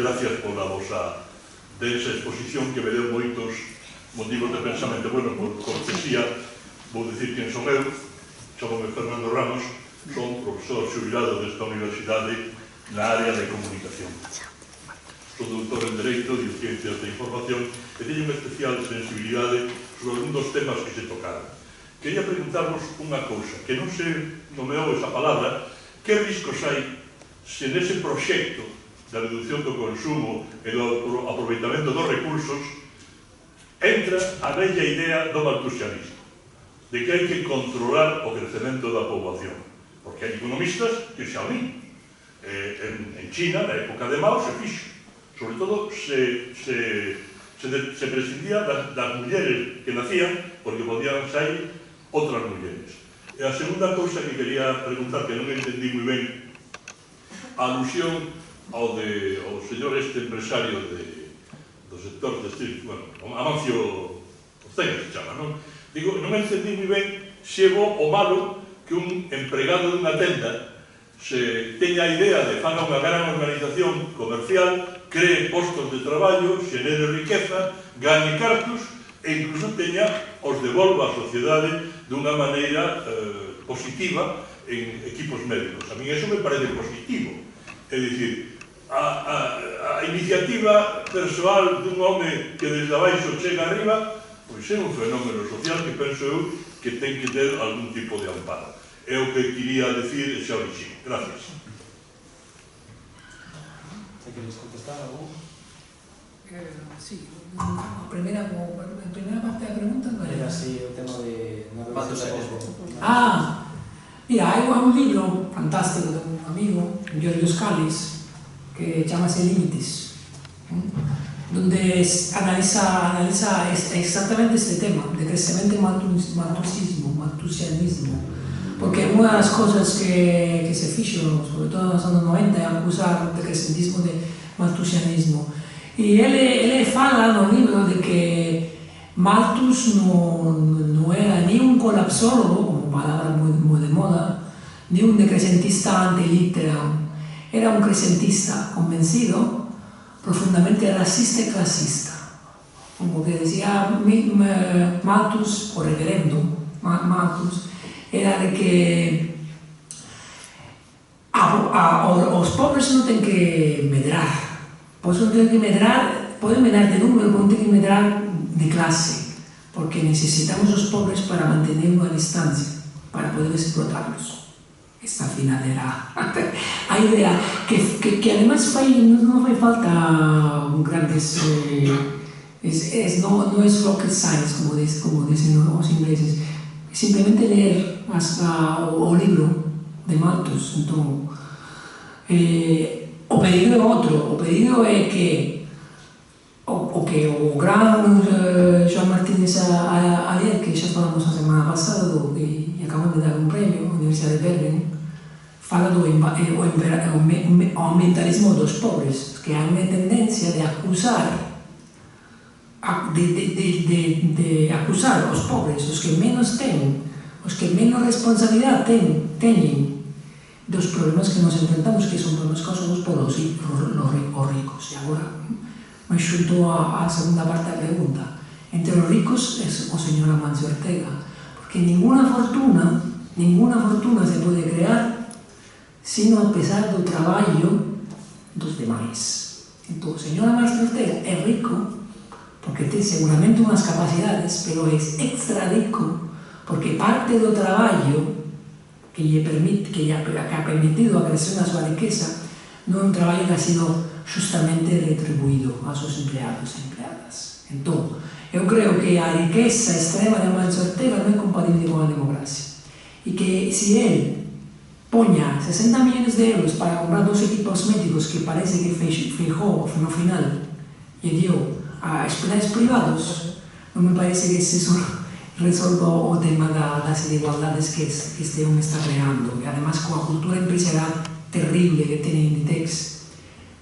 gracias pola vosa densa exposición que me deu moitos motivos de pensamento. Bueno, por cortesía, vou dicir quen son eu. Chamo-me Fernando Ramos, son profesor xubilado desta universidade na área de comunicación. Sou doutor en Dereito e Ciencias da Información e teño unha especial sensibilidade sobre algún dos temas que se tocaron. Quería preguntarvos unha cousa, que non se nomeou esa palabra, que riscos hai se nese proxecto da reducción do consumo e do aproveitamento dos recursos entra a bella idea do maltusianismo, de que hai que controlar o crecemento da poboación, porque hai economistas que xa o din. En China, na época de Mao, se fixo. Sobre todo, se prescindía das mulleres que nacían, porque podían sair outras mulleres. E a segunda cousa que quería preguntar, que non entendí moi ben, a alusión ao señor este empresario do sector textil, bueno, Amancio Ortega se chama, non? Digo, non entendí moi ben se é bo ou malo que un empregado dunha tenda se teña a idea de faga unha gran organización comercial, cree postos de traballo, xenere riqueza, gane cartos e incluso teña os devolva á sociedade dunha maneira positiva en equipos médicos. A mí eso me parece positivo. É dicir, a iniciativa persoal dun home que desde abaixo chega arriba, pois é un fenómeno social que penso eu que ten que ter algún tipo de amparo. É o que quería decir xa o dixen. Gracias. ¿Quieres contestar algo? Sí, en primera parte da pregunta Era así o tema de mira, hai un libro fantástico de un amigo, Giorgio Scalise, que chamase Límites, donde analiza exactamente este tema de crecemento maltusianismo, porque unha das cosas que se fixo, sobre todo nos anos 90, é acusar de crescentismo de maltusianismo. E ele fala no libro de que Malthus non era ni un colapsólogo, como palabra moi de moda, ni un decrecentista anti-litteram. Era un crecentista convencido, profundamente racista e clasista. Como que decía Malthus, o reverendo Malthus, era de que os pobres non ten que medrar. Poden medrar de número, non ten que medrar de clase, porque necesitamos os pobres para mantener unha distancia, para poder explotarlos. Esta final era a idea que además non fai falta grandes non é rocket science, como dicen os ingleses, simplemente leer o libro de Malthus. Entón, o pedido é outro. O pedido é que o gran Joan Martínez Alier, que xa falamos a semana pasada e acaban de dar un premio na Universidade de Bergen, fala do ambientalismo dos pobres, que hai unha tendencia de acusar os pobres, os que menos ten, os que menos responsabilidade teñen dos problemas que nos enfrentamos, que son problemas causados por os ricos. E agora me xunto a segunda parte da pregunta. Entre os ricos é o señor Amancio Ortega, porque ninguna fortuna se pode crear sino a pesar do traballo dos demais. Entón, o señor Amancio Ortega é rico porque ten seguramente unhas capacidades, pero é extra rico porque parte do traballo que ha permitido a creación da súa riqueza non é un traballo que ha sido justamente retribuído aos seus empleados e empleadas. Entón, eu creo que a riqueza extrema de Amancio Ortega non é compatible con a democracia e que se ele poña 60 millones de euros para comprar 2 equipos médicos que parece que Feijóo no final e dio a hospitais privados, non me parece que se resolva o tema das desigualdades que este homem está creando, e además coa cultura empresarial terrible que ten Inditex,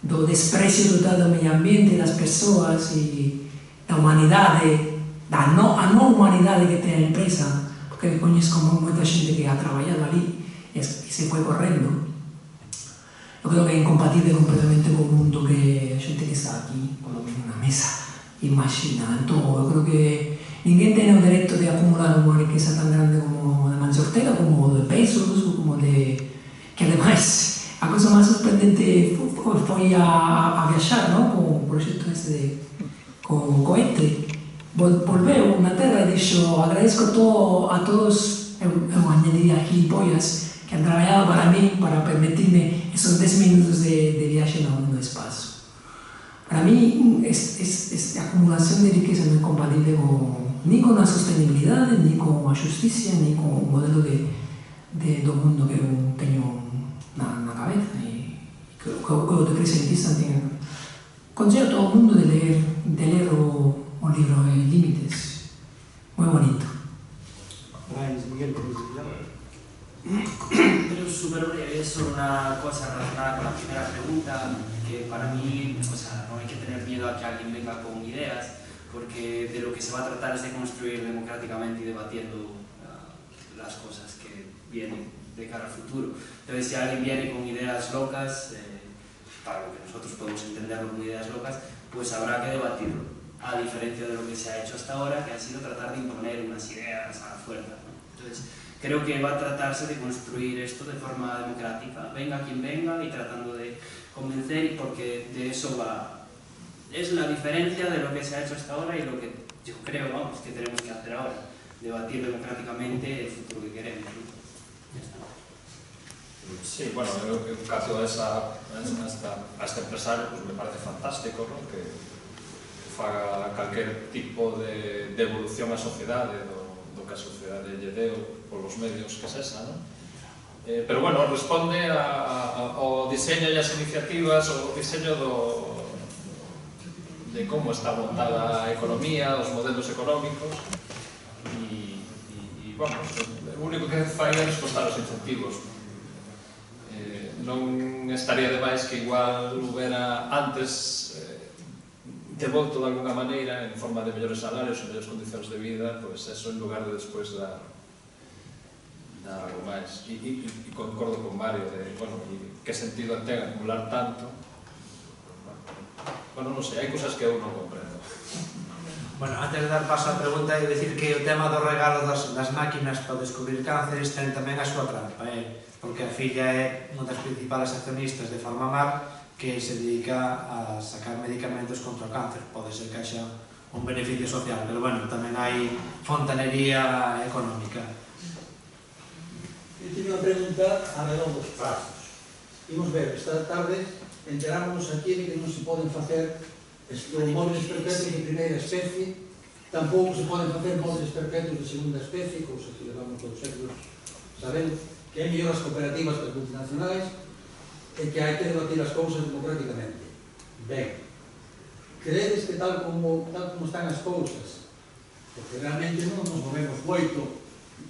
do desprecio total do medio ambiente, das persoas e da humanidade, a non humanidade que ten a empresa, porque coñezo como moita xente que ha traballado ali e se foi correndo. eu creo que é incompatible completamente co mundo que a xente que está aquí, por lo menos na mesa, imagina. Entón, eu creo que ninguén ten o dereito de acumular unha riqueza tan grande como a de Mancio Ortega, como de Bezos, ou como de... que ademais, a cosa máis sorprendente foi a viaxar, non? Co proxecto ese de... co cohete. Volveu na terra e dixo, agradezco a todos, eu añadiría gilipollas, que han traballado para mí, para permitirme esos 10 minutos de viaje no espacio. Para mí, esta acumulación de riqueza non é compatible ni con a sostenibilidade, ni con a justicia, ni con o modelo do mundo que eu teño na cabeza. E que o de presentista ten. Consello a todo o mundo de ler o libro Límites. Moi bonito. Miguel, Pero súper breve, es sobre una cosa relacionada con la primera pregunta, que para mí, o sea, no hay que tener miedo a que alguien venga con ideas, porque de lo que se va a tratar es de construir democráticamente y debatiendo las cosas que vienen de cara al futuro. Entonces, si alguien viene con ideas locas, para lo que nosotros podemos entenderlo como ideas locas, pues habrá que debatirlo, a diferencia de lo que se ha hecho hasta ahora, que ha sido tratar de imponer unas ideas a la fuerza, ¿no? Entonces, creo que va a tratarse de construir esto de forma democrática, venga quien venga y tratando de convencer, porque de eso va. Es la diferencia de lo que se ha hecho hasta ahora y lo que yo creo, vamos, que tenemos que hacer ahora, debatir democráticamente el futuro que queremos, ¿no? Ya está. Sí, bueno, en caso a este empresario, pues me parece fantástico, ¿no? Que faga calquer tipo de evolución á sociedade, do que a sociedade lle deu polos medios que sesa, non? Pero, bueno, responde ao diseño e as iniciativas, ao diseño de como está montada a economía, os modelos económicos, e, bueno, o único que fai é respostar os incentivos. Non estaría de máis que igual houbera antes devolto de alguna maneira en forma de mellores salarios e mellores condicións de vida, pois eso en lugar de despois dar algo máis. E concordo con Mario de, bueno, que sentido ten acumular tanto. Bueno, non sei, hai cousas que eu non comprendo. Bueno, antes de dar paso á pregunta, é dicir que o tema do regalo das máquinas para descubrir cánceres ten tamén a súa trampa, porque a filla é unha das principales accionistas de Farmamar, que se dedica a sacar medicamentos contra o cáncer. Pode ser que haxa un beneficio social, pero, bueno, tamén hai fontanería económica. Eu teño unha pregunta alrededor dos prazos. Imos ver, esta tarde enterámonos aquí de que non se poden facer móviles perpetuos de primeira especie, tampouco se poden facer móviles perpetuos de segunda especie, cousa que levamos todos os séculos sabendo que é mellor as cooperativas que as multinacionais e que hai que debatir as cousas democráticamente. Ben, credes que tal como están as cousas, porque realmente non nos movemos moito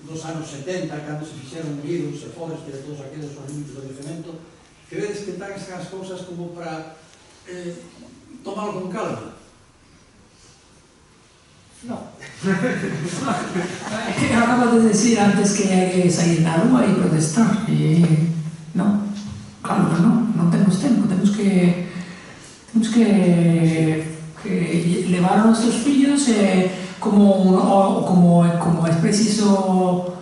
dos anos 70, cando se fixeron Virus e Forrester e todos aqueles os límites do crecemento, credes que están as cousas como para tomalo con calma? No. Acabo de decir antes que hai que sair na rúa e protestar. No, claro que non temos tempo. Temos que levar a nosos fillos como é preciso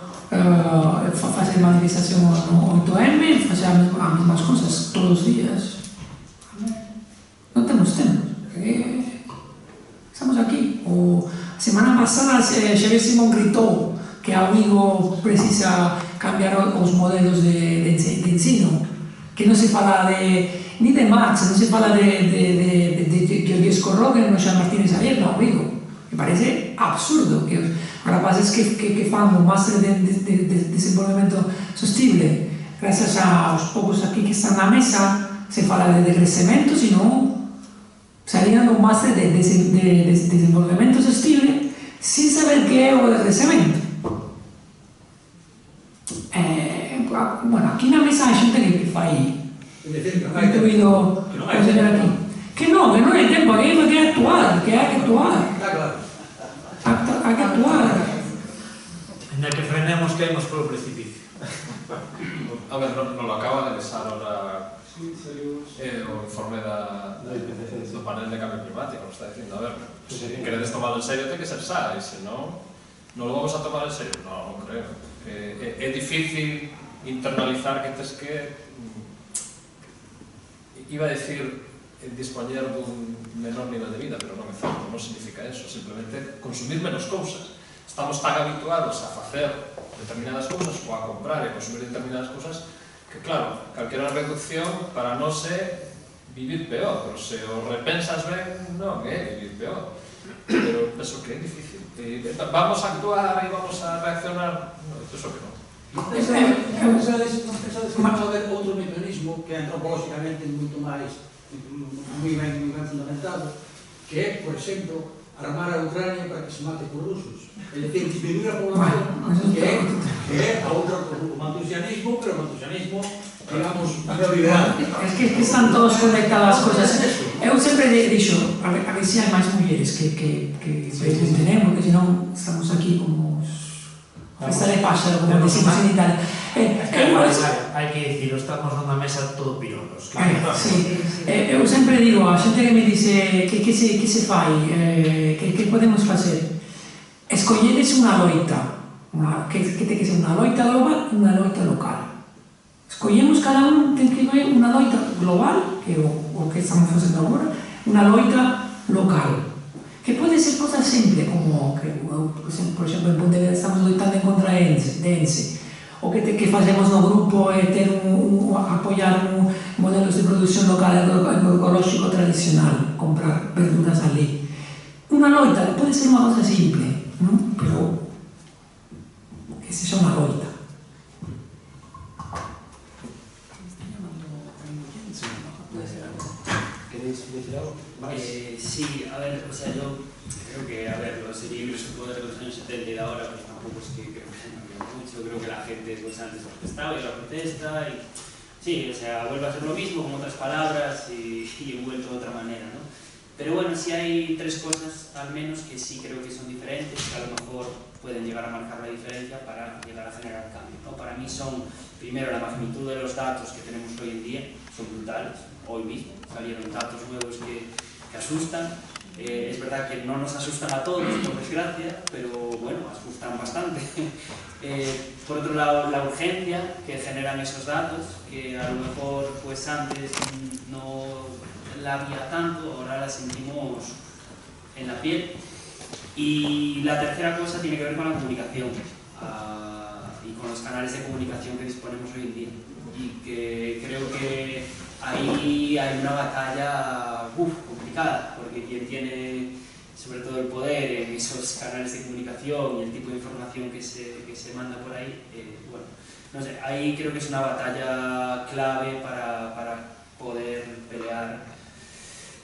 facer manifestación no 8M, facer as mesmas cosas todos os días. Non temos tempo. Estamos aquí. Semana pasada Xavier Simón gritou que a Vigo precisa cambiar os modelos de ensino, que non se fala ni de Marx, non se fala de Giorgesco Roger, no Jean Martínez Xavier, no, Vigo. Me parece absurdo que os rapaces que fan un máster de desenvolvemento sostible, gracias aos poucos aquí que están na mesa, se fala de decrecemento, sino salían un máster de desenvolvemento sostible sin saber que é o decrecemento. Bueno, aquí na mesa hai xente que fai incluído o señor aquí. Que non hai tempo, que hai que actuar, Hai que actuar. Ainda que frenemos, caemos polo precipicio. A ver, non lo acaba de besar ahora o informe do panel de cambio climático, nos está dicindo, a ver, se queredes tomarlo en serio, ten que ser xa, e se non lo vamos a tomar en serio. Non creo. É difícil internalizar que tes que, iba a decir, dispoñer dun menor nivel de vida, pero non é certo, non significa eso, simplemente consumir menos cousas. Estamos tan habituados a facer determinadas cousas ou a comprar e consumir determinadas cousas que, claro, calquera reducción para nós é vivir peor, pero se o repensas ben, non é vivir peor. Pero penso que é difícil. Vamos a actuar e vamos a reaccionar? Non, penso que non. Non pensades que vai haber outro mecanismo que antropolóxicamente é moito máis moi ben fundamentado, que é, por exemplo, armar a Ucrania para que se mate por rusos. É dicir, disminuir a población, que é a outra, o maltusianismo, pero o maltusianismo, digamos, neoliberal. Es que están todos conectadas as cosas. Eu sempre dixo, a ver se hai máis mulleres que tenemos, porque senón estamos aquí como esta de páxaro, como decimos en Italia. Hai que dicir, estamos nunha mesa todo pirolos. Eu sempre digo a xente que me dice que se fai, que podemos facer. Escolledes unha loita, que ten que ser unha loita global e unha loita local. Escollemos cada un, ten que ver unha loita global, que é o que estamos facendo agora, unha loita local. Que pode ser cosas simples, como que, por exemplo, en Pontevedra estamos loitando en contra de Ence, o que facemos no grupo é apoiar modelos de produción local agroecolóxico tradicional, comprar verduras ali. Unha loita pode ser unha cosa simple, non? Pero que sexa unha loita. ¿Queréis decir algo? Sí, a ver, o sea, yo creo que, a ver, los equilibrios que puedo ver de los años 70 y de ahora, pues tampoco es que creo que se han cambiado mucho. Creo que la gente, pues antes protestaba y ahora protesta y sí, o sea, vuelve a ser lo mismo con otras palabras y envuelto de otra manera, ¿no? Pero bueno, sí hay tres cosas, al menos, que sí creo que son diferentes, que a lo mejor pueden llegar a marcar la diferencia para llegar a generar cambio, ¿no? Para mí son, primero, la magnitud de los datos que tenemos hoy en día, son brutales. Hoy mismo salieron datos nuevos que asustan. Es verdad que no nos asustan a todos, por desgracia, pero bueno, asustan bastante. Por otro lado, la urgencia que generan esos datos, que a lo mejor pues antes no la había tanto, ahora la sentimos en la piel. Y la tercera cosa tiene que ver con la comunicación y con los canales de comunicación que disponemos hoy en día. Y que creo que ahí hay una batalla complicada, porque quien tiene sobre todo el poder en esos canales de comunicación y el tipo de información que se manda por ahí, bueno, no sé, ahí creo que es una batalla clave para poder pelear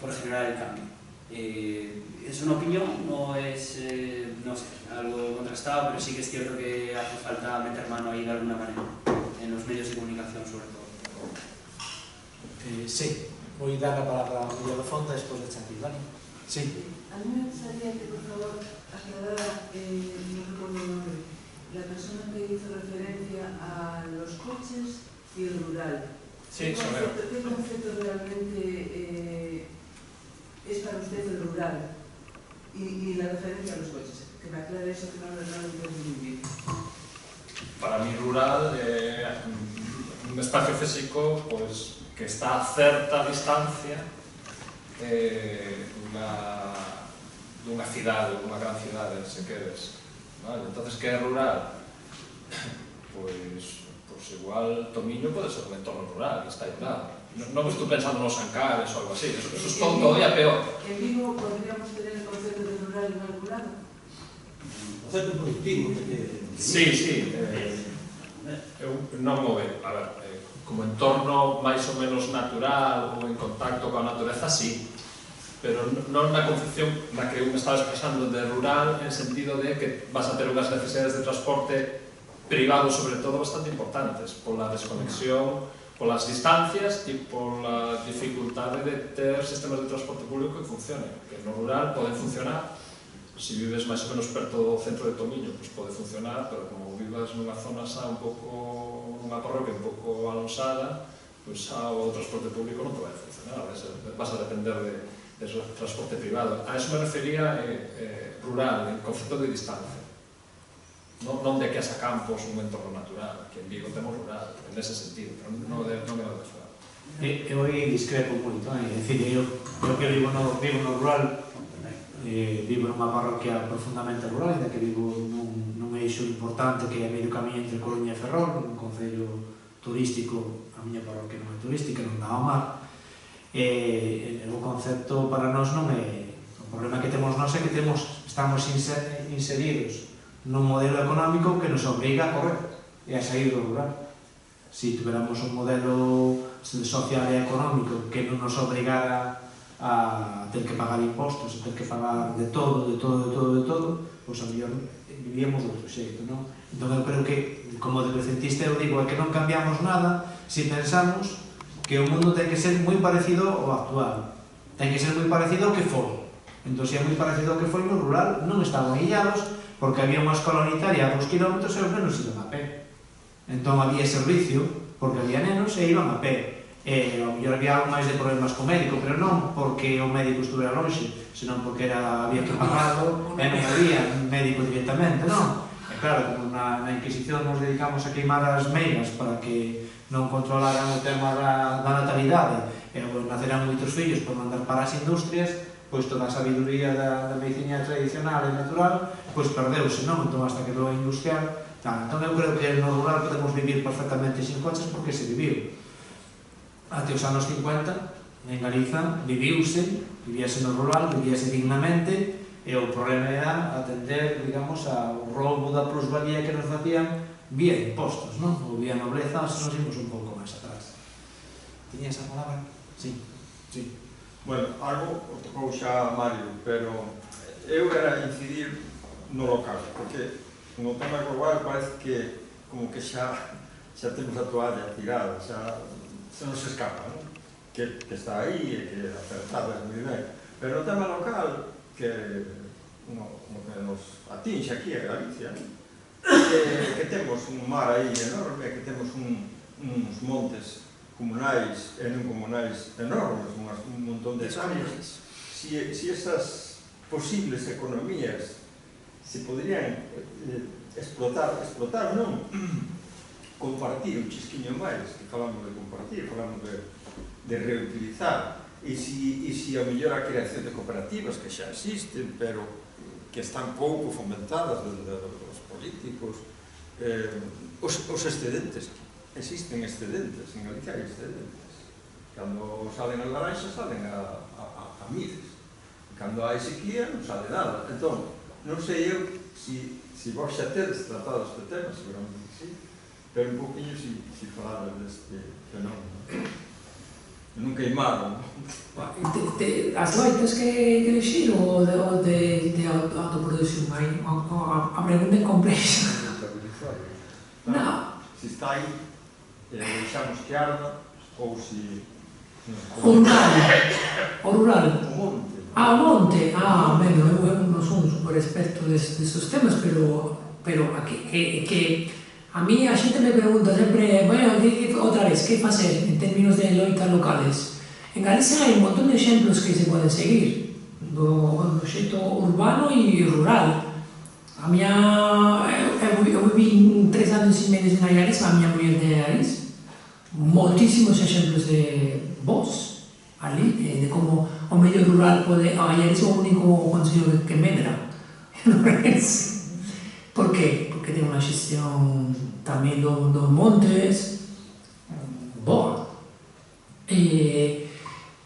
por generar el cambio. Es una opinión, no es, no sé, algo contrastado, pero sí que es cierto que hace falta meter mano ahí de alguna manera, en los medios de comunicación sobre todo. Sí, voy a dar la palabra a Miguel Fonda después de Chantil, ¿vale? Sí. A mí me gustaría que, por favor, aclarara, no recuerdo el nombre, la persona que hizo referencia a los coches y el rural. Sí, ¿Qué concepto realmente es para usted el rural? Y la referencia a los coches. Que me aclare eso, que no lo entiendo muy bien. Para mí rural un espacio físico pues, que está a certa distancia dunha cidade, dunha gran cidade, se queres. Vale? Entonces, que é rural? Pues igual Tomiño pode ser un entorno rural, que está aislado. Non estou pensando nos Ancares ou algo así, eso es todo todavía peor. En Vigo podríamos tener el concepto de rural inoculado. Concepto productivo. Sí. Eu non mo veo, a ver, como entorno máis ou menos natural ou en contacto coa natureza, sí, pero non na concepción na que eu me estaba expresando de rural en sentido de que vas a ter unhas necesidades de transporte privado, sobre todo, bastante importantes pola desconexión, polas distancias e pola dificultade de ter sistemas de transporte público que funcionen, que no rural poden funcionar. Se vives máis ou menos perto do centro de Tomiño, pois pode funcionar, pero como vivas nunha zona xa un pouco, nunha parroquia un pouco alonsada, pois xa o transporte público non te vai a funcionar, vas a depender de transporte privado. A eso me refería rural, en concepto de distancia. Non de que as a campos un entorno natural, que en Vigo temos rural, en ese sentido, pero non me lo desfado. Eu aí discrepo moito, é dicir, eu que vivo no rural, vivo nunha parroquia profundamente rural, ainda que vivo nun eixo importante que é medio camiño entre Coruña e Ferrol, un concello turístico. A miña parroquia non é turística, non dá ao mar, e o concepto para nós non é... O problema que temos nós é que estamos inseridos nun modelo económico que nos obriga a correr e a sair do rural. Se tuveramos un modelo social e económico que non nos obrigara a ter que pagar impostos, a ter que pagar de todo, pois a mellor vivíamos de outro xeito, non? Entón eu creo que, como decrecentista eu digo, é que non cambiamos nada se pensamos que o mundo ten que ser moi parecido ao actual, ten que ser moi parecido ao que foi. Entón, se é moi parecido ao que foi no rural, non estaban illados porque había unha escola unitaria a 2 km e os nenos iban a pé. Entón había servicio porque había nenos e iban a pé. E ao mellor había algo máis de problemas co médico, pero non porque o médico estuvera lonxe, senón porque había que pagarlo e non había médico directamente, non? E claro, na Inquisición nos dedicamos a queimar as meigas para que non controlaran o tema da natalidade e nacerán moitos fillos por mandar para as industrias, pois toda a sabiduría da medicina tradicional e natural pois perdeuse, non? Entón hasta quedou a industrial. Entón eu creo que no rural podemos vivir perfectamente sin coches porque se viviu. Até os anos 50 en Galiza vivíase no rural, vivíase dignamente, e o problema era atender, digamos, ao roubo da plusvalía que nos facían vía impostos, non? Ou vía nobreza, se nos imos un pouco máis atrás. Tiña esa palabra? Sí. Bueno, algo o tocou xa Mario, pero eu era incidir no local, porque no tema global parece que como que xa temos a toalla tirada, xa se nos escapa, non? Que está aí e que acertada moi ben. Pero no tema local, que nos atinxe aquí a Galicia, que temos un mar aí enorme, que temos uns montes comunais e non comunais enormes, un montón de hectáreas. Si esas posibles economías se podrían explotar non, compartir un chisquiño máis, que falamos de compartir, falamos de reutilizar, e si a mellor a creación de cooperativas que xa existen, pero que están pouco fomentadas dos políticos, os excedentes, existen excedentes, en Galicia hai excedentes. Cando salen as laranxas, salen a miles. Cando hai sequía, non sale nada. Entón, non sei eu se vos xa tedes tratado este tema, seguramente que sí, pero un poquinho se falaba deste fenómeno. Non queimaron. As loitas que elixir ou de autoproducción? A pregunta é complexa. Non. Se está aí, deixamos que arda, ou se... O rural. O monte. O monte. Eu non son super experto destes temas, pero que a mí a xente me pregunta sempre, outra vez, que facer en términos de loitas locales? En Galicia hai un montón de exemplos que se poden seguir, do xeito urbano e rural. Eu viví 3 anos e medio en Aiares, a miña muller de Aiares, moitísimos exemplos de vos ali, de como o medio rural pode... Aiares é o único concello que medra. Por qué? Porque ten unha xestión tamén dos montes boa.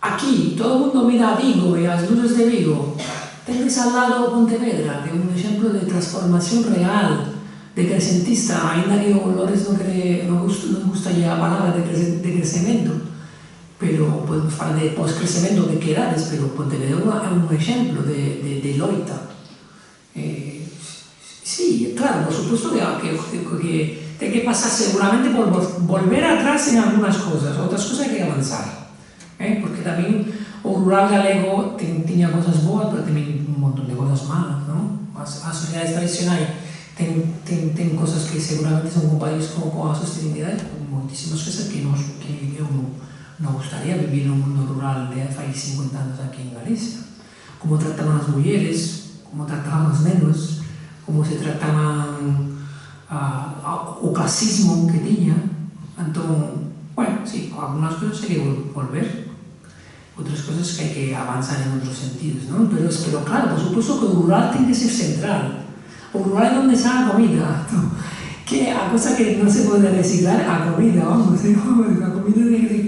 Aquí todo o mundo mira a Vigo e as luces de Vigo. Tendes al lado Pontevedra, que é un exemplo de transformación real, de crecentista, ainda que o Lores non gusta a palabra de crecemento, pero podemos falar de pos-crecemento que querades, pero Pontevedra é un exemplo de loita. Sí, claro, por supuesto que ten que pasar seguramente por volver atrás en algunas cosas, outras cosas hai que avanzar, porque tamén o rural galego tiña cosas boas, pero tamén un montón de cosas malas, non? As sociedades tradicionais ten cosas que seguramente son compañeros coa sostenibilidade, moitísimas cosas que eu non gustaría vivir nun mundo rural de fai 50 anos aquí en Galicia. Como trataban as mulleres, como trataban os nenos, como se trataban o clasismo que tiña. Entón, bueno, sí, algunas cosas hai que volver, outras cosas que hai que avanzar en outros sentidos, non? Pero claro, por suposto que o rural ten que ser central. O rural é onde está a comida, ¿no? Que a cosa que non se pode reciclar a comida, vamos, a comida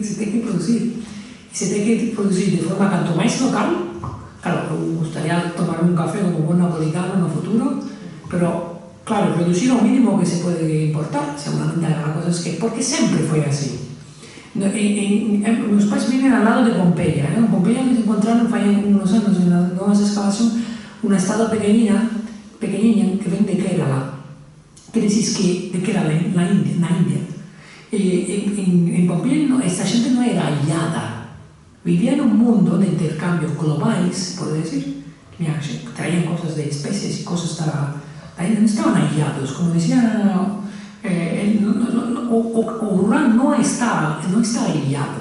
se ten que producir. E se ten que producir de forma canto máis local. Claro, me gustaría tomar un café como buen napolitano no futuro, pero, claro, producir o mínimo que se pode importar, seguramente habrá cosas que... Porque sempre foi así. Meus pais viven al lado de Pompeia, en Pompeia nos encontraron fai unos anos en la nueva excavación unha estada pequeniña que ven de Kerala, que decís que de Kerala, na India. En Pompeia esta xente non era aislada, vivía en un mundo de intercambios globais, por decir, traían cosas de especies y cosas ahí no estaban aislados, como decía, o rural no está aislado,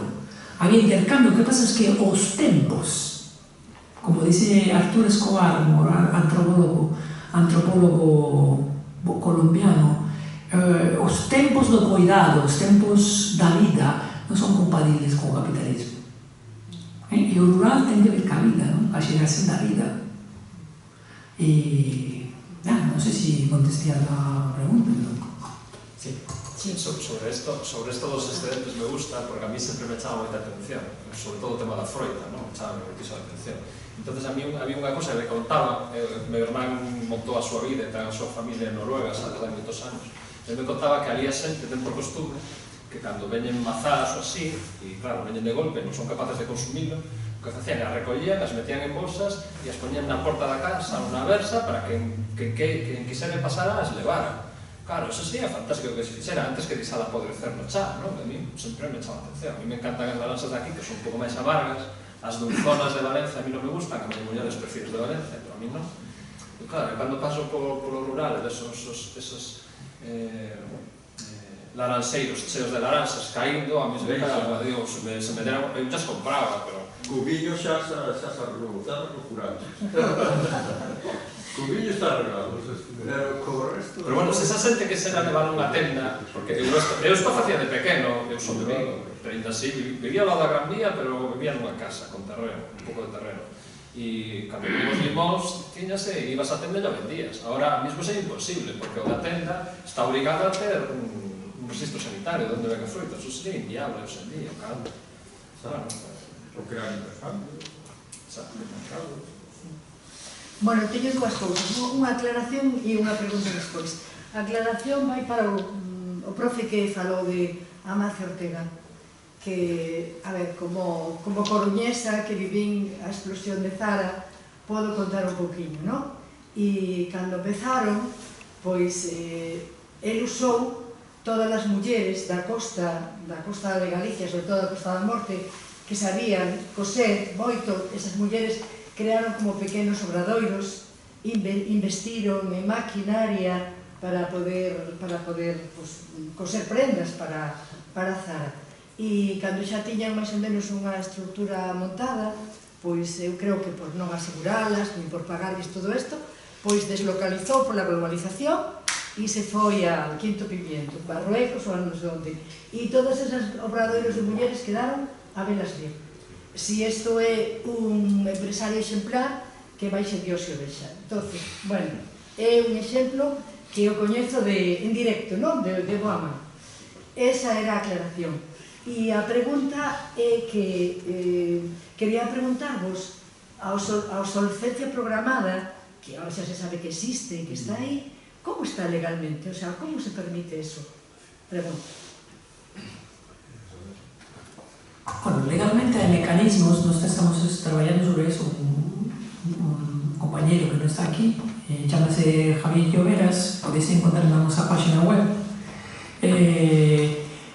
había intercambio. Que pasa es que os tempos, como dice Arturo Escobar, antropólogo colombiano, os tempos do cuidado, os tempos da vida non son compatibles con o capitalismo. E o rural ten que ver ca vida, a xeración da vida. E non sei se contestei a pregunta, pero... Sí, sobre esto dos excedentes me gusta, porque a mí sempre me chama moita atención, sobre todo o tema da froita, me chama moitísima atención. Entonces a mí había unha cosa que me contaba, meu irmán montou a súa vida e ten a súa familia en Noruega, xa desde hai moitos anos, e me contaba que ali a xente ten por costume que cando veñen mazás ou así, e claro, veñen de golpe, non son capaces de consumilo, o que facían as recollían, as metían en bolsas e as poñían na porta da casa, unha versa, para que quen quisere pasar as levara. Claro, eso sería fantástico que se fixera antes que deixar a podrecer no chá, non? A mí sempre me chama atención. A mí me encantan as naranxas de aquí, que son un pouco máis amargas, as dulzonas de Valencia a mí non me gustan, a mí mulleres prefiro de Valencia, pero a mí non. E claro, cando paso polo rural, esos laranxeiros cheos de laranxas caindo, a mí se me cae, digo, se me deran, eu xa compraba, pero... Cubillo xa se arreglou, está procurando. Cubillo está arreglado, pero co resto... Pero bueno, se esa xente que será levar unha tenda, porque eu isto facía de pequeno, eu son de Vigo, pero ainda así, vivía ao lado da Gran Vía, pero vivía nunha casa, con terreno, un pouco de terreno. E cando vimos limóns, tiñase, ibas a tenda e lo vendías. Ahora mismo é imposible, porque o da tenda está obrigado a ter un registro sanitario de onde ven as frutas, eso sería inviable hoxe en día, claro. O que era intercambio. Exacto, mercado. Bueno, teño dúas cousas, unha aclaración e unha pregunta despois. A aclaración vai para o profe que falou de Amancio Ortega, que, a ver, como coruñesa que vivín a explosión de Zara, podo contar un pouquinho, non? E cando empezaron, pois, el usou todas as mulleres da costa de Galicia, sobre todo da Costa da Morte, que sabían coser moito, esas mulleres crearon como pequenos obradoiros, investiron en maquinaria para poder coser prendas para Zara. E cando xa tiñan máis ou menos unha estrutura montada, pois eu creo que por non aseguralas, nin por pagarles todo isto, pois deslocalizou pola globalización e se foi ao Quinto Pimiento, Marruecos ou non sei onde. E todos esos obradoiros de mulleres quedaron a velas bien. Si isto é un empresario exemplar, que vai ser Dios e o vexa. Entón, bueno, é un exemplo que eu coñezo en directo, non? De boa man. Esa era a aclaración. E a pregunta é que quería preguntarvos a obsolescencia programada, que ahora xa se sabe que existe e que está aí, como está legalmente? O sea, como se permite eso? Pregunta. Bueno, legalmente hay mecanismos, nosotros estamos trabajando sobre eso, un compañero que no está aquí, llámase Javier Lloveras, podéis encontrar en nuestra página web.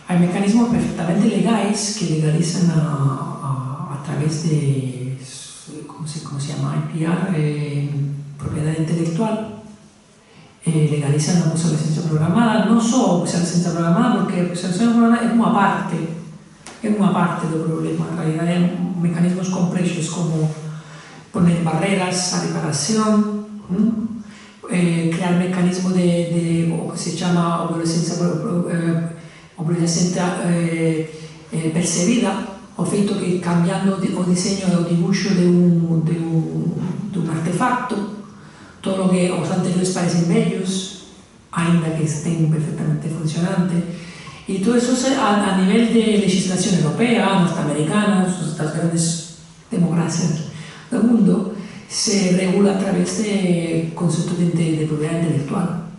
Hay mecanismos perfectamente legales que legalizan a través de, ¿cómo se llama? IPR, propiedad intelectual, legalizan la obsolescencia programada, non só a obsolescencia programada, porque a obsolescencia programada é unha parte do problema. En realidad, hai mecanismos complexos como poner barreras a reparación, crear mecanismos de o que se chama obsolescencia percebida, o feito que cambiando o diseño e o dibuixo de un artefacto, todo o que os anteriores parecen bellos, ainda que estén perfectamente funcionante, e todo eso a nivel de legislación europea, norteamericana, das grandes democracias do mundo, se regula a través de conceptos de propiedad intelectual.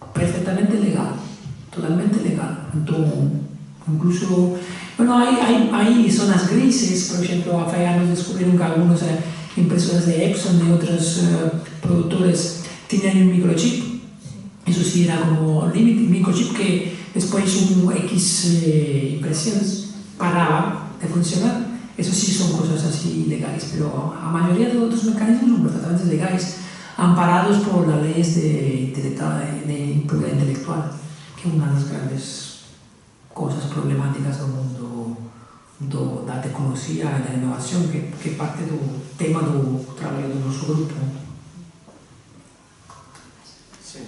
Perfectamente legal, totalmente legal. Entón, incluso, bueno, hay zonas grises, por ejemplo, hace años descubrieron que algunas impresoras de Epson y otros productores tenían un microchip. Eso sí era como límite, un microchip que después un X impresiones paraba de funcionar. Eso sí son cosas así legales, pero la mayoría de otros mecanismos son perfectamente legales, amparados por las leyes de propiedad intelectual, que es una de las grandes cosas problemáticas del mundo da tecnología e da innovación, que parte do tema do traballo do noso grupo. Sí,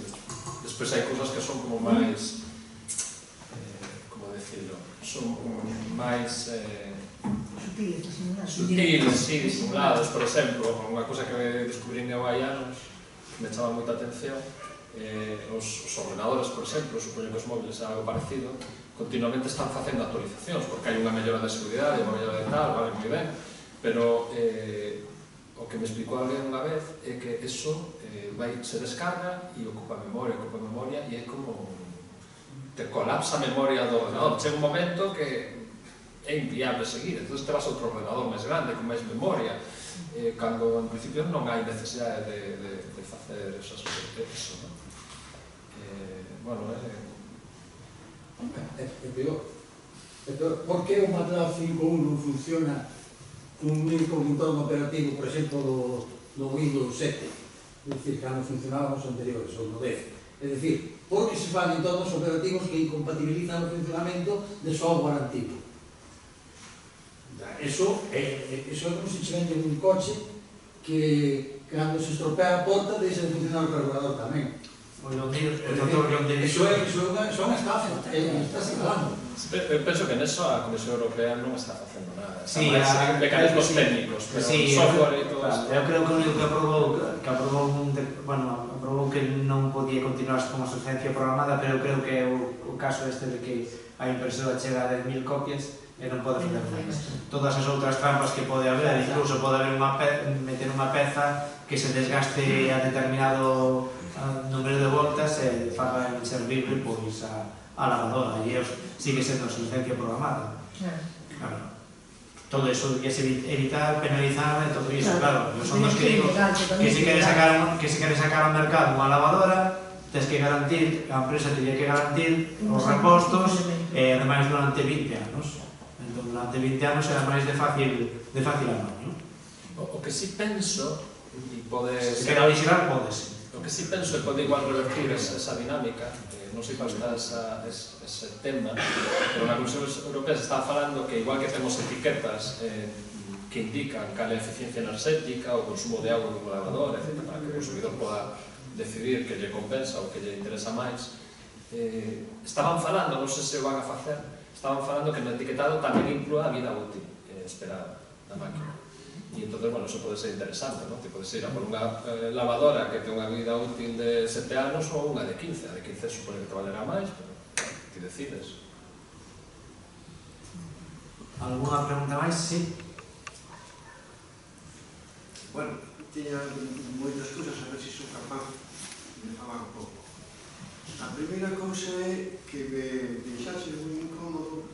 despois hai cousas que son como máis, como decirlo, son máis sutiles, sí, disimulados. Por exemplo, unha cousa que descubrín eu hai anos que me chama moita atención, os ordenadores, por exemplo, supoño que os móviles é algo parecido, continuamente están facendo actualizacións, porque hai unha mellora de seguridade, unha mellora de tal, vale, moi ben, pero o que me explicou alguén unha vez é que eso se descarga e ocupa memoria, e é como te colapsa a memoria do ordenador. Chega un momento que é inviable seguir, entón te vas a outro ordenador máis grande, con máis memoria, cando en principio non hai necesidade de facer eso, non? Bueno, é peor. Por que o MATLAB 5.1 non funciona cun único entorno operativo, por exemplo, do Windows 7? É dicir, que non funcionaban os anteriores, ou no 10. É dicir, por que se fan entornos operativos que incompatibilizan o funcionamento de software antigo? Eso é como se che vende un coche que cando se estropea a porta deixa de funcionar o carburador tamén. Eso é unha estafa, estás engalando. Eu penso que neso a Comisión Europea non está facendo nada. Está máis mecanismos técnicos, pero software e todo isto. Eu creo que o único que aprobou que non podía continuar como obsolescencia programada, pero eu creo que é o caso este de que a impresora chega a 10.000 copias e non pode fazer máis. Todas as outras trampas que pode haber, incluso pode haber meter unha peza que se desgaste a determinado número de voltas e faga inservible pois a lavadora, e sigue sendo obsolescencia programada. Claro. Todo eso que se evitar, penalizar e todo iso, claro. Son dos que digo que se quere sacar ao mercado unha lavadora, tens que garantir, a empresa tiña que garantir os repostos e ademais durante 20 anos. Entón, durante 20 anos era máis de fácil amaño. O que si penso, e pode... Se queda vigilar, pode. O que si penso é que pode igual revertir esa dinámica, non sei para está ese tema, pero na Comisión Europea se está falando que igual que temos etiquetas que indican cal é a eficiencia enerxética, o consumo de agua do lavador, etc., para que o consumidor poda decidir que lle compensa ou que lle interesa máis, estaban falando, non sei se o van a facer, estaban falando que no etiquetado tamén inclúa a vida útil esperada da máquina. E entón, bueno, eso pode ser interesante, non? Te podes ir a por unha lavadora que ten unha vida útil de 7 anos ou unha de 15. A de 15 supone que te valerá máis, pero ti decides. Alguna pregunta máis? Sí? Bueno, tiña moitas cousas, a ver se sou capaz de falar un pouco. A primeira cousa é que me deixase moi incómodo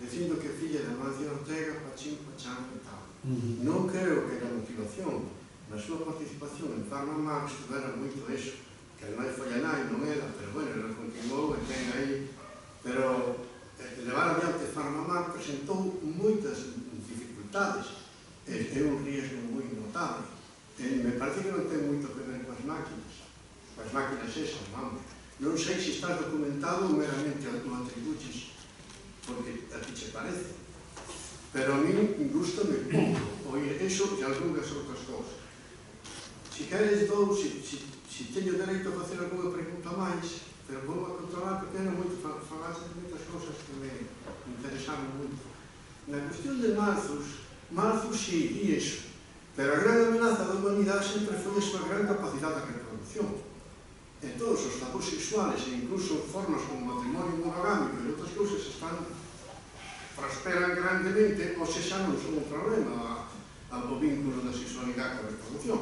dicindo que filla de Amancio Ortega, Pachín, Pachán e tal. Non creo que a motivación na súa participación en PharmaMar estuvera moito eso, que non foi a nai, non era, pero bueno, ela continuou e ten aí, pero levar adiante PharmaMar presentou moitas dificultades, é un riesgo moi notable, me parece que non ten moito que ver coas máquinas, as máquinas esas, vamos. Non sei se está documentado ou meramente o atribuches porque a ti che parece. Pero a mí gustame pouco oír eso e algunhas outras cousas. Se queres se teño dereito a facer alguna pregunta máis, pero vou a controlar porque era moito falar de moitas cousas que me interesaron moito. Na cuestión de Malthus sí, di eso, pero a gran amenaza da humanidade sempre foi a súa gran capacidade de reproducción. En todos os tabús sexuales e incluso formas como matrimonio monogámico e outras cousas prosperan grandemente, ou se xa non son un problema ao vínculo da sexualidade con a reproducción,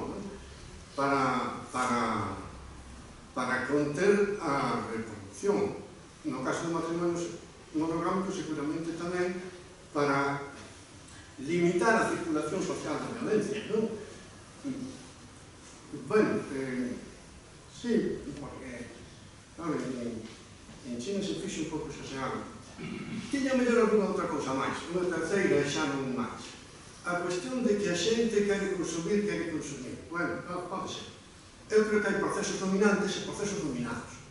para conter a reproducción. No caso do matrimonio monogámico, seguramente tamén para limitar a circulación social da violencia, non? Bueno, sí, porque, claro, en China se fixe un pouco exagerado. Tiña mellor alguna outra cousa máis, unha terceira e xa non máis. A cuestión de que a xente quere consumir. Bueno, pode ser. Eu creo que hai procesos dominantes e procesos dominados.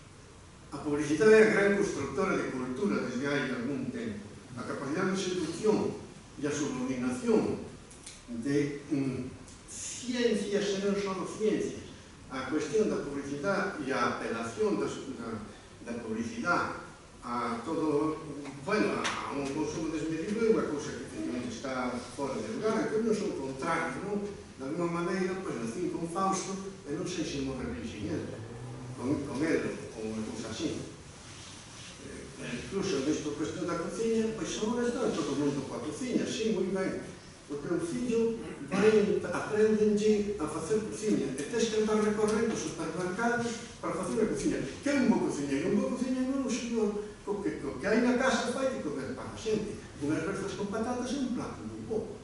A publicidade é a gran constructora de cultura desde hai algún tempo. A capacidade de seducción e a subordinación de ciencias e non só ciencias. A cuestión da publicidade e a apelación da publicidade a todo, bueno, a un consumo desmedido é unha cousa que efectivamente está fora de lugar, que non son contrarios, non? De alguma maneira, pois, nacín con Fausto e non sei se morrer sin ele, con ele, ou unha cousa así. Incluso, nesta cuestión da cociña, pois agora está todo o mundo coa cociña, sí, moi ben, porque o fillo aprendenlle a facer cociña, e tens que andar recorrendo os supermercados para facer a cociña. Que é un bo cociñeiro? Un bo cociñeiro é un señor o que hai na casa fai que comer para a xente. Unhas verzas con patatas é un plato moi bo.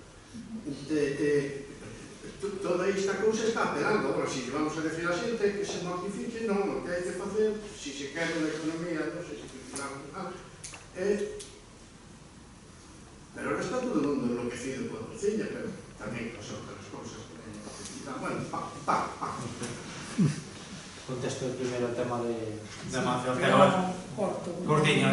Toda esta cousa está apelando. Agora, se vamos a decir a xente que se mortifique, non, o que hai que facer, se se quere unha economía, non sei se funcionamos mal, pero ahora está todo o mundo enloquecido pola cociña, pero tamén as outras cousas que teñen necesidade. Bueno, Contesto o primeiro tema de Mancio Ortega. Cortiño,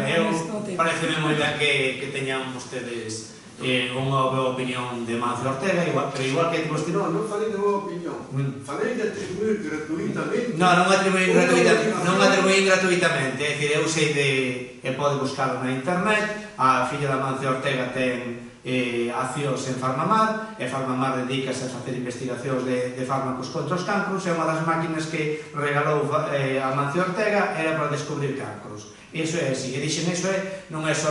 pareceme moi ben que teñan ustedes unha boa opinión de Mancio Ortega, pero igual que vos tiro... Non falei de boa opinión, falei de atribuir gratuitamente. Non atribuín gratuitamente, é dicir, eu sei e pode buscarlo na internet, a filla da Mancio Ortega ten accións en Farmamar, e Farmamar dedícase a facer investigacións de fármacos contra os cancros, e unha das máquinas que regalou a Mancio Ortega era para descubrir cancros. Iso é así, e dixen, iso non é só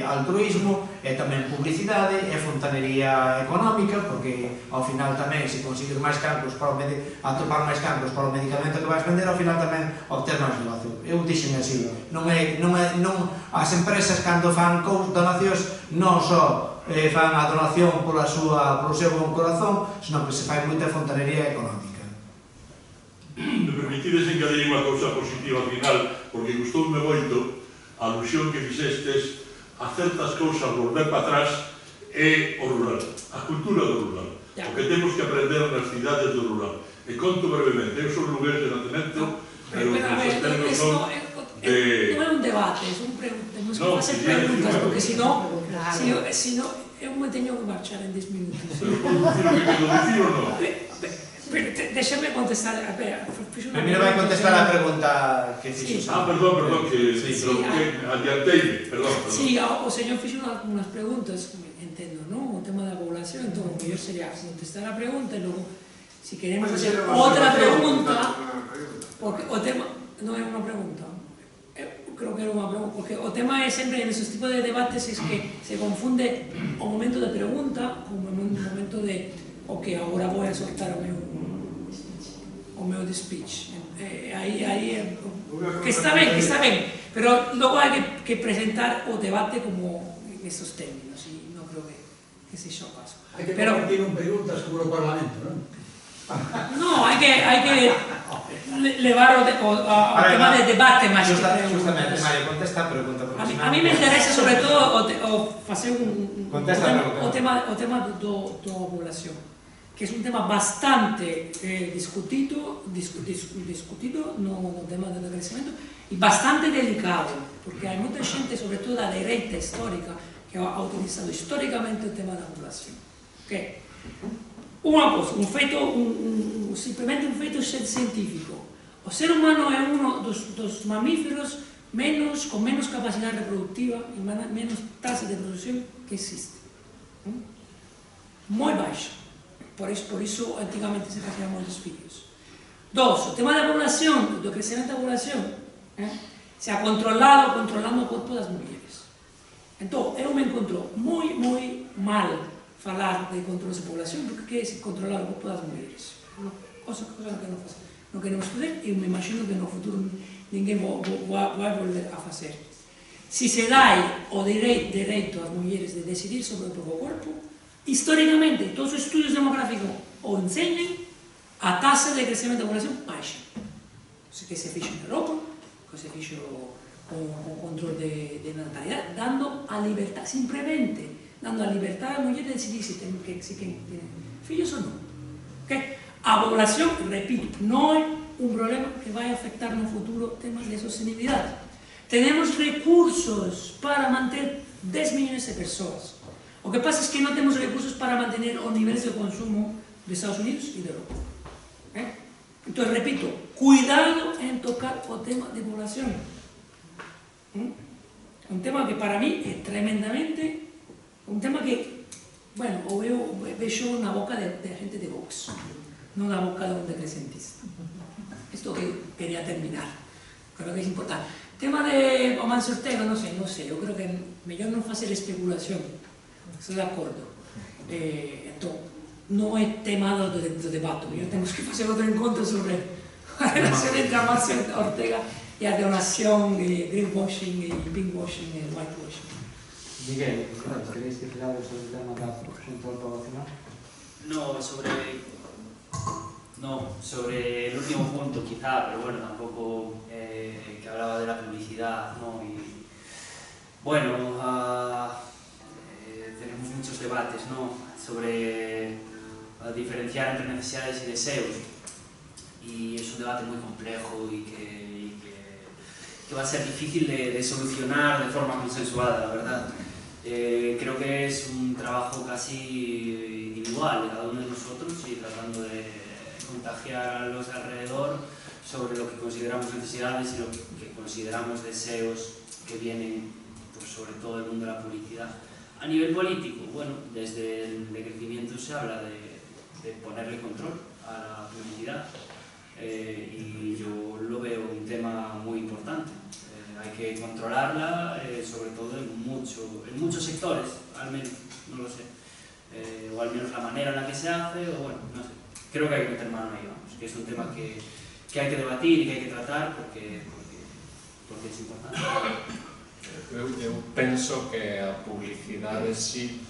altruismo, é tamén publicidade, é fontanería económica, porque ao final tamén, se conseguir máis cancros, atopar máis cancros para o medicamento que vais vender, ao final tamén obter máis negocio. Eu dixen así, as empresas cando fan donacións non só fan a donación polo seu bon corazón, senón que se fai moita fontanería económica. Me permitides engadir unha cousa positiva ao final, porque gustoume moito a alusión que fixestes a certas cousas volver para atrás é o rural, a cultura do rural, o que temos que aprender nas cidades do rural. E conto brevemente, eu son lugués de nacemento, pero os termos son de... Non é un debate, temos que facer preguntas, porque senón eu me teño que marchar en 10 minutos. Pero podo dicir o que quero dicir ou non? Déxame contestar, Primeiro vai contestar a pregunta que fixo. Perdón, que adianteime, perdón. Sí, o señor fixo unhas preguntas, entendo, non? O tema da población, entón, o mellor sería contestar a pregunta e logo, se queremos facer outra pregunta, porque o tema non é unha pregunta, creo que era unha pregunta, porque o tema é sempre, en esos tipos de debates, é que se confunde o momento de pregunta como o momento de o que agora vou a soltar o meu speech. Que está ben, pero logo hai que presentar o debate como en esos términos, e non creo que se xo caso. Hai que convertir en preguntas como no Parlamento, non? No, hai que levar o tema de debate máis que preguntas. Justamente, Mario, contesta a pregunta. A mí me interesa sobre todo o facer o tema da población. que é un tema bastante discutido no tema do decrecemento e bastante delicado, porque hai moita xente, sobre todo a dereita histórica, que ha utilizado históricamente o tema da población. Unha cosa, simplemente un feito científico. O ser humano é un dos mamíferos con menos capacidade reproductiva e menos tasa de reproducción que existe. Moi baixa. Por iso, antigamente se facían moitos fillos. Dos, o tema da población, do crecemento da población, se ha controlando o corpo das mulleres. Entón, eu me encontro moi mal falar de control de población, porque que é controlar o corpo das mulleres. Cosa que non queremos fazer, e me imagino que no futuro ninguén vai volver a facer. Si se dai o dereito ás mulleres de decidir sobre o propio corpo, históricamente, todos os estudios demográficos o enseñan, a tasa de crecemento da población baixa. Que se fixo en Europa, que se fixo con control de natalidade, dando a libertad, simplemente dando a libertad a muller de decidir si ten fillos ou non. A población, repito, non é un problema que vai afectar no futuro temas de sostenibilidade. Tenemos recursos para manter 10 millones de persoas. O que pasa es que non temos recursos para mantener os niveles de consumo de Estados Unidos e de Europa. Entón, repito, cuidado en tocar o tema de población. Un tema que para mí é tremendamente... Un tema que, bueno, o vexo na boca de gente de Vox, non na boca de un decrecentista. Isto que quería terminar, creo que é importante. Tema de Amancio Ortega, non sei, eu creo que mellor non facer especulación. Estou de acordo. Entón, non é tema do debate. Eu temos que facer outro encontro sobre a relación entre Amancio Ortega e a donación, greenwashing, pinkwashing e whitewashing. Miguel, ¿queréis decir algo sobre el tema del control poblacional? No, sobre el último punto quizá, pero bueno, tampoco que hablaba de la publicidad, ¿no? Y bueno, tenemos muchos debates, ¿no? Sobre diferenciar entre necesidades y deseos, y es un debate muy complejo y que va a ser difícil de solucionar de forma consensuada, la verdad. Creo que es un trabajo casi individual de cada uno de nosotros y tratando de contagiar a los de alrededor sobre lo que consideramos necesidades y lo que consideramos deseos que vienen, pues, sobre todo del mundo de la publicidad. A nivel político, bueno, desde el decrecimiento se habla de ponerle control a la publicidad y yo lo veo un tema muy importante. Hay que controlarla, sobre todo en muchos sectores, al menos, no lo sé, o al menos la manera en la que se hace, o bueno, no sé. Creo que hay que meter mano ahí, vamos, que es un tema que hay que debatir y que hay que tratar porque es importante. Eu penso que a publicidade sí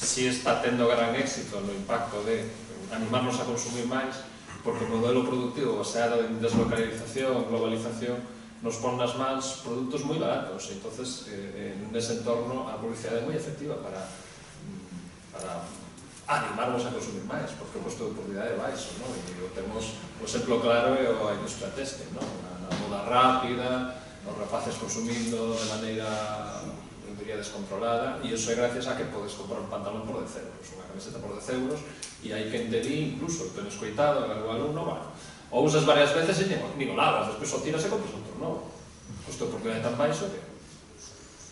está tendo gran éxito no impacto de animarnos a consumir máis, porque o modelo productivo baseado en deslocalización, globalización, nos pon nas mans produtos moi baratos. Entonces, nese entorno, a publicidade é moi efectiva para animarnos a consumir máis, porque o costo de oportunidade é baixo, non? E temos o exemplo claro é a industria tèxtil, non? A moda rápida, os rapaces consumindo de maneira, eu diría, descontrolada, e iso é gracias a que podes comprar un pantalón por 10 euros, unha camiseta por 10 euros, e hai quen te di, incluso, ten escoitado, en algún alumno, bueno, o usas varias veces e nin o lavas, despois o tiras e compras outro novo. O costo de oportunidade é tan baixo que...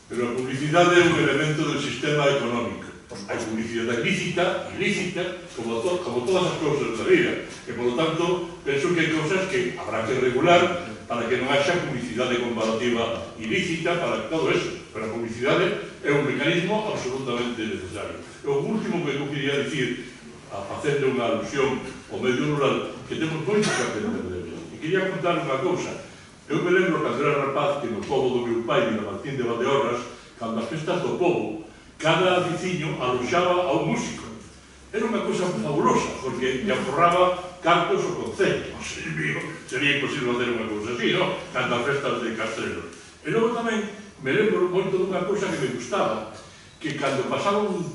Pero a publicidade é un elemento do sistema económico. Hai publicidade lícita, ilícita, como todas as cousas da vida. E, por lo tanto, penso que hai cousas que habrá que regular para que non haxa publicidade comparativa ilícita, para todo eso. Pero a publicidade é un mecanismo absolutamente necesario. E o último que eu quería dicir, facendo unha alusión ao medio rural, que temos moito que aprender dele. E quería contar unha cousa. Eu me lembro cando era rapaz que no pobo do meu pai, na Martín de Valdeorras, cando as festas do pobo, cada veciño aloxaba a un músico. Era unha cousa fabulosa, porque lle aforraba cartos o concello. Sería imposible hacer unha cousa así, non? Cando as festas de Castrelos. E logo tamén me lembro moito dunha cousa que me gustaba, que cando pasaba un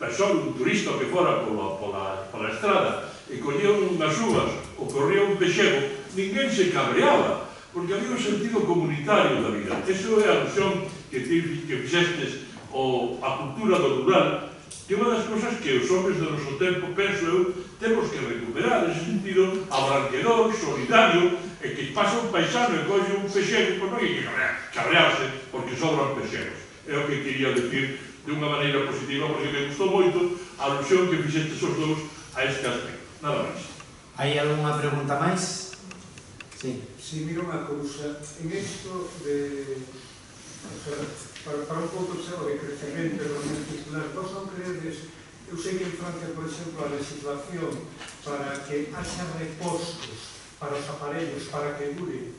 persoa, un turista que fora pola estrada e collía unhas uvas ou corría un pexego, ninguén se cabreaba, porque había un sentido comunitario da vida. Eso é a alusión que fixestes a cultura do rural, que é unha das cosas que os homens do noso tempo, penso eu, temos que recuperar, ese sentido abranquedor, solidario, e que pasa un paisano e colle un pexego, pois non hai que cabrearse porque sobran pexegos. É o que quería decir de unha maneira positiva, porque me gustou moito a alusión que fixestes os dous a este aspecto. Nada máis. Hai algunha pregunta máis? Sí. Si, mira unha cousa, en isto de... para un pouco de crecemento e de titular, vos non creedes, eu sei que en Francia, por exemplo, a legislación para que haxa repostos para os aparellos, para que duren,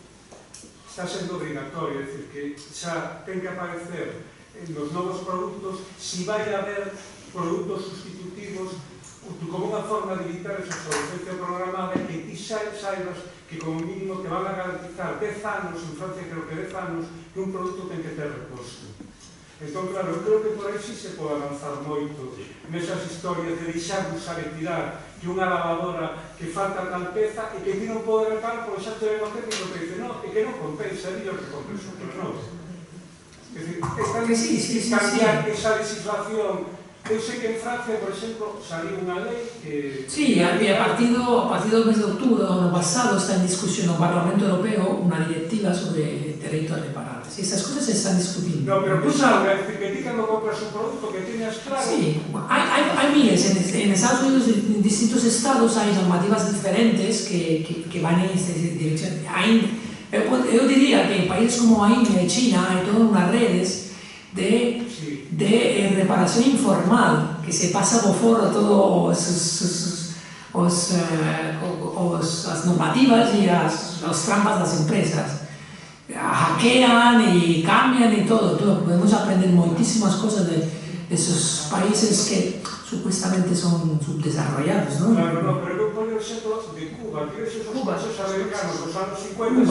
está sendo obrigatorio, é dicir, que xa ten que aparecer nos novos produtos si vai haber produtos sustitutivos como unha forma de evitar esa obsolescencia programada e que ti saibas que como mínimo te van a garantizar 10 anos, en Francia creo que 10 anos, que un produto ten que ter reposto. Entón, claro, creo que por aí sí se pode avanzar moito nesas historias de deixar de usar e tirar que unha lavadora que falta tal peza e que ti non pode reparar porque xa te ven o técnico que dice no, e que non compensa, e que compensa, pero non. É dicir, cambiar esa legislación. Eu sei que en Francia, por exemplo, saliu unha lei que... Sí, a partir do mes de outubro do ano pasado está en discusión no Parlamento Europeo unha directiva sobre dereito a reparantes. Esas cosas se están discutindo. No, pero que salga, é dicir, que ti cando compras un produto que teñas claro... Sí, hai miles, en Estados Unidos, en distintos estados, hai normativas diferentes que van en esta dirección. Eu diría que en países como a India e China hai todas unhas redes de reparación informal que se pasa por fora todas as normativas e as trampas das empresas. Hackean e cambian e todo. Podemos aprender moitísimas cosas de esos países que supuestamente son subdesarrollados, ¿no? Claro, no, pero eu pongo o exemplo de Cuba. Tienes esos coches americanos dos anos 50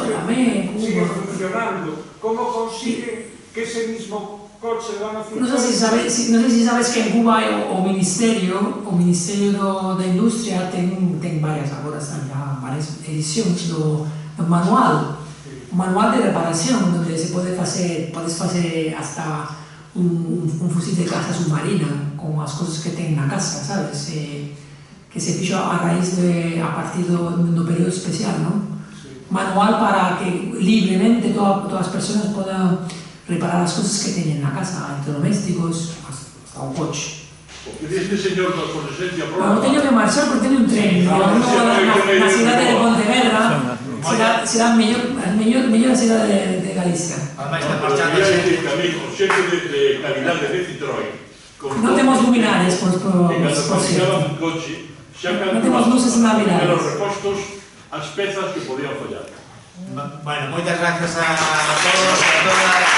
siguen funcionando. Como consiguen que ese mismo coche do ano 50... Non sei se sabes que en Cuba o Ministerio da Industria ten varias, agora están ya varias edicións do manual de reparación, onde se podes facer hasta un fusil de caza submarina con as cosas que ten na casa, sabes? Que se fixo a partir do período especial, non? Manual para que libremente todas as persoas podan reparar as cosas que teñen na casa, electrodomésticos, hasta o coche. Porque este señor da adolescencia Bueno, teño que marchar porque teño un tren, na cidade de Pontevedra, será mellor a cidade de Galicia. Quería decir que a mí, o xefe de calidade de Citroën, non temos luminares, por cierto. Un coche, xa non temos luces navidades. los repostos as pezas que podían fallar. Bueno, moitas gracias a todos e a todas.